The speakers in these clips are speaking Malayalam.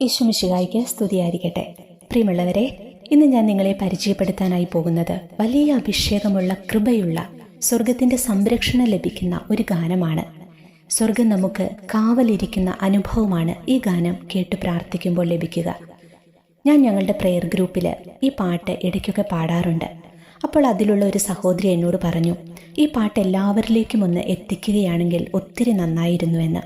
യേശു മിശിഹായ്ക്ക് സ്തുതിയായിരിക്കട്ടെ. പ്രിയമുള്ളവരെ, ഇന്ന് ഞാൻ നിങ്ങളെ പരിചയപ്പെടുത്താനായി പോകുന്നത് വലിയ അഭിഷേകമുള്ള കൃപയുള്ള സ്വർഗത്തിന്റെ സംരക്ഷണം ലഭിക്കുന്ന ഒരു ഗാനമാണ്. സ്വർഗം നമുക്ക് കാവലിരിക്കുന്ന അനുഭവമാണ് ഈ ഗാനം കേട്ട് പ്രാർത്ഥിക്കുമ്പോൾ ലഭിക്കുക. ഞാൻ ഞങ്ങളുടെ പ്രെയർ ഗ്രൂപ്പിൽ ഈ പാട്ട് ഇടയ്ക്കൊക്കെ പാടാറുണ്ട്. അപ്പോൾ അതിലുള്ള ഒരു സഹോദരി എന്നോട് പറഞ്ഞു, ഈ പാട്ട് എല്ലാവരിലേക്കും ഒന്ന് എത്തിക്കുകയാണെങ്കിൽ ഒത്തിരി നന്നായിരുന്നുവെന്ന്.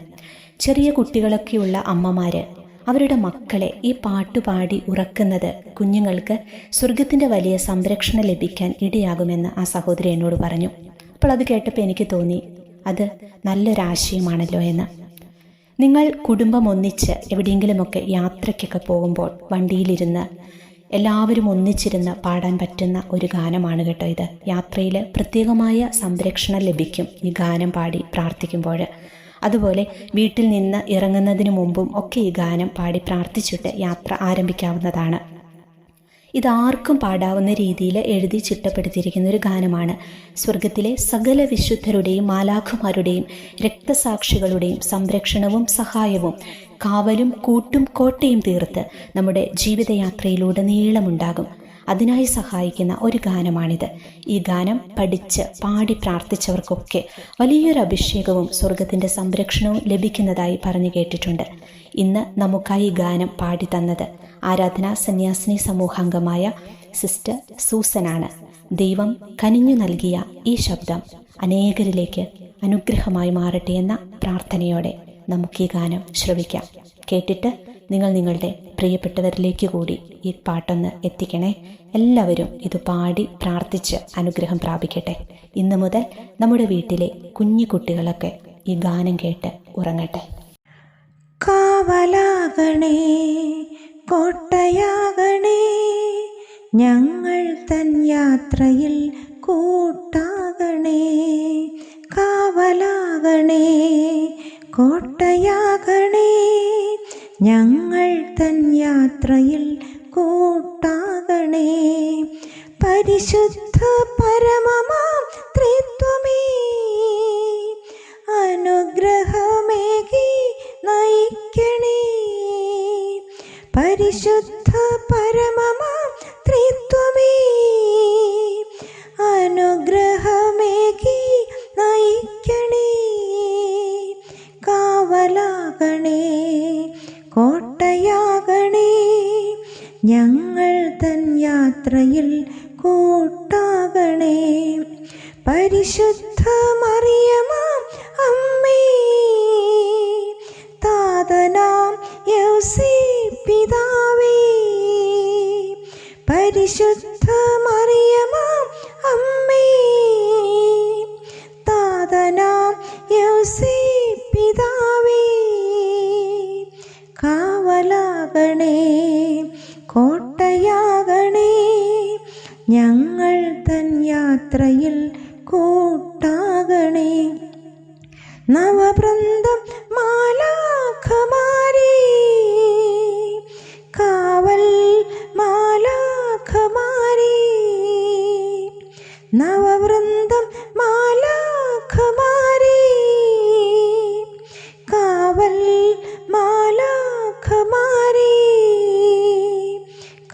ചെറിയ കുട്ടികളൊക്കെയുള്ള അമ്മമാര് അവരുടെ മക്കളെ ഈ പാട്ടുപാടി ഉറക്കുന്നത് കുഞ്ഞുങ്ങൾക്ക് സ്വർഗത്തിൻ്റെ വലിയ സംരക്ഷണം ലഭിക്കാൻ ഇടയാകുമെന്ന് ആ സഹോദരി എന്നോട് പറഞ്ഞു. അപ്പോൾ അത് കേട്ടപ്പോൾ എനിക്ക് തോന്നി, അത് നല്ലൊരാശയമാണല്ലോ എന്ന്. നിങ്ങൾ കുടുംബം ഒന്നിച്ച് എവിടെയെങ്കിലുമൊക്കെ യാത്രയ്ക്കൊക്കെ പോകുമ്പോൾ വണ്ടിയിലിരുന്ന് എല്ലാവരും ഒന്നിച്ചിരുന്ന് പാടാൻ പറ്റുന്ന ഒരു ഗാനമാണ് കേട്ടോ ഇത്. യാത്രയിൽ പ്രത്യേകമായ സംരക്ഷണം ലഭിക്കും ഈ ഗാനം പാടി പ്രാർത്ഥിക്കുമ്പോൾ. അതുപോലെ വീട്ടിൽ നിന്ന് ഇറങ്ങുന്നതിന് മുമ്പും ഒക്കെ ഈ ഗാനം പാടി പ്രാർത്ഥിച്ചിട്ട് യാത്ര ആരംഭിക്കാവുന്നതാണ്. ഇതാർക്കും പാടാവുന്ന രീതിയിൽ എഴുതി ചിട്ടപ്പെടുത്തിയിരിക്കുന്ന ഒരു ഗാനമാണ്. സ്വർഗത്തിലെ സകല വിശുദ്ധരുടെയും മാലാഖമാരുടെയും രക്തസാക്ഷികളുടെയും സംരക്ഷണവും സഹായവും കാവലും കൂട്ടും കോട്ടയും തീർത്ത് നമ്മുടെ ജീവിതയാത്രയിലുടനീളമുണ്ടാകും. അതിനായി സഹായിക്കുന്ന ഒരു ഗാനമാണിത്. ഈ ഗാനം പഠിച്ച് പാടി പ്രാർത്ഥിച്ചവർക്കൊക്കെ വലിയൊരു അഭിഷേകവും സ്വർഗത്തിൻ്റെ സംരക്ഷണവും ലഭിക്കുന്നതായി പറഞ്ഞു കേട്ടിട്ടുണ്ട്. ഇന്ന് നമുക്കായി ഈ ഗാനം പാടി തന്നത് ആരാധനാ സന്യാസിനി സമൂഹാംഗമായ സിസ്റ്റർ സൂസനാണ്. ദൈവം കനിഞ്ഞു നൽകിയ ഈ ശബ്ദം അനേകരിലേക്ക് അനുഗ്രഹമായി മാറട്ടെ എന്ന പ്രാർത്ഥനയോടെ നമുക്ക് ഈ ഗാനം ശ്രവിക്കാം. കേട്ടിട്ട് നിങ്ങൾ നിങ്ങളുടെ പ്രിയപ്പെട്ടവരിലേക്ക് കൂടി ഈ പാട്ടൊന്ന് എത്തിക്കണേ. എല്ലാവരും ഇത് പാടി പ്രാർത്ഥിച്ച് അനുഗ്രഹം പ്രാപിക്കട്ടെ. ഇന്നു മുതൽ നമ്മുടെ വീട്ടിലെ കുഞ്ഞു കുട്ടികളൊക്കെ ഈ ഗാനം കേട്ട് ഉറങ്ങട്ടെ. കാവലാകണേ, കോട്ടയാകണേ, ഞങ്ങൾ തൻ യാത്രയിൽ കൂട്ടാകണേ. കാവലാകണേ, കോട്ടയാകണേ, ഞങ്ങൾ തൻ യാത്രയിൽ കൂട്ടാകണേ. പരിശുദ്ധ പരമമാം ത്രിത്വമേ, അനുഗ്രഹമേകി നയിക്കണേ. പരിശുദ്ധ പരമമാം ത്രിത്വമേ, അനുഗ്രഹമേകി നയിക്കണേ. കാവലാകണേ, കോട്ടയാകണേ, ഞങ്ങൾ തൻ യാത്രയിൽ കൂട്ടാകണേ. പരിശുദ്ധ മറിയമാം അമ്മേ, താതനാം യൗസേപ്പ് പിതാവേ. പരിശുദ്ധ മറിയമാം അമ്മേ, താതനാം യൗസേപ്പ് പിതാവേ. കാവലാകണേ, കോട്ടയാകണേ, ഞങ്ങൾ തൻ യാത്രയിൽ കൂട്ടാകണേ. നവവൃന്ദം മാലാഖമാരേ, കാവൽ മാലാഖമാരേ. നവവൃന്ദം മാലാഖമാരേ, കാവൽ മാലാഖമാരേ.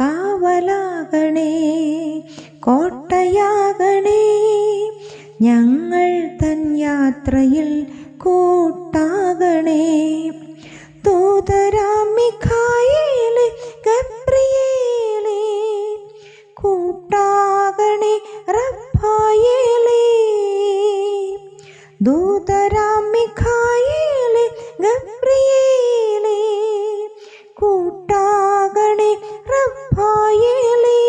കാവലാകണേ, കോട്ടയാകണേ, ഞങ്ങൾ തൻ യാത്രയിൽ കൂട്ടാകണേ. ദൂതരാം മിഖായേലേ, ഗബ്രിയേലേ, കൂട്ടാകണേ റഫായേലേ. ദൂതരാം മിഖായേലേ, ഗബ്രിയേലേ, കൂട്ടാകണേ റഫായേലേ.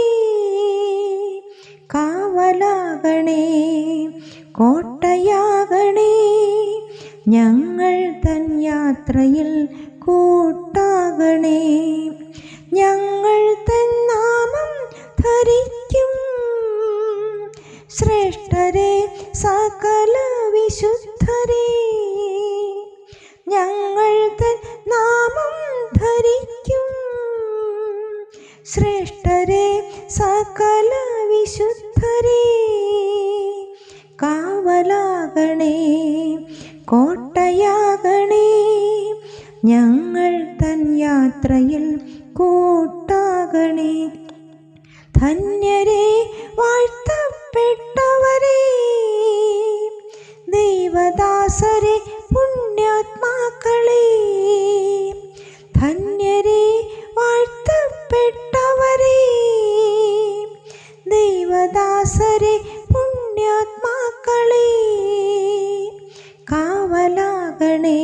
കാവലാകണേ, കോട്ടയാകണേ, ഞങ്ങൾ തൻ യാത്രയിൽ കൂട്ടാകണേ. ഞങ്ങൾ തൻ നാമം ധരിക്കും ശ്രേഷ്ഠരെ സകല വിശുദ്ധരെ. ഞങ്ങൾ തൻ നാമം ധരിക്കും ശ്രേഷ്ഠരെ സകല വിശുദ്ധരെ. കാവലാകണേ, കോട്ടയാകണേ, ഞങ്ങൾ തൻ യാത്ര യാത്രയിൽ കൂട്ടാകണേ. ധന്യരെ വാഴ്ത്തപ്പെട്ടവരെ, ദൈവദാസരെ പുണ്യാത്മാക്കളെ, ധന്യരെ വാഴ്ത്തപ്പെട്ടവരെ, ദൈവദാസരെ പുണ്യാത്മാക്കളെ, കാവലാകണേ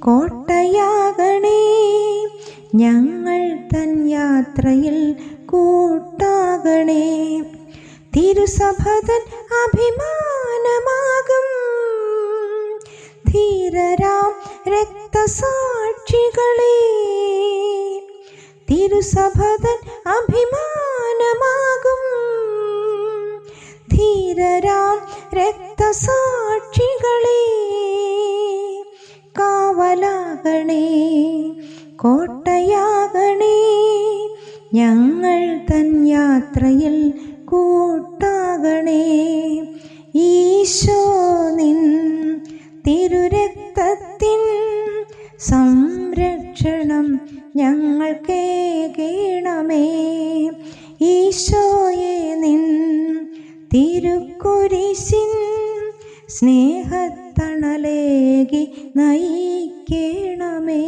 കോട്ടയാകണേ, ഞങ്ങൾ തൻ യാത്രയിൽ കൂട്ടാകണേ. തിരുസഭതൻ അഭിമാനമാകും ധീരരാം രക്തസാക്ഷികളെ, തിരുസഭതൻ അഭിമാനമാകും ധീരരാം രക്തസാക്ഷികളെ, കാവലാകണേ കോട്ടയാകണേ, ഞങ്ങൾ തൻ യാത്രയിൽ കൂട്ടാകണേ. ഈശോ നിൻ തിരുരക്തത്തിൻ സംരക്ഷണം ഞങ്ങൾക്കേകണമേ. ഈശോയെ നിൻ തിരുക്കുരിശിൻ സ്നേഹത്തണലേകി നയിക്കണമേ.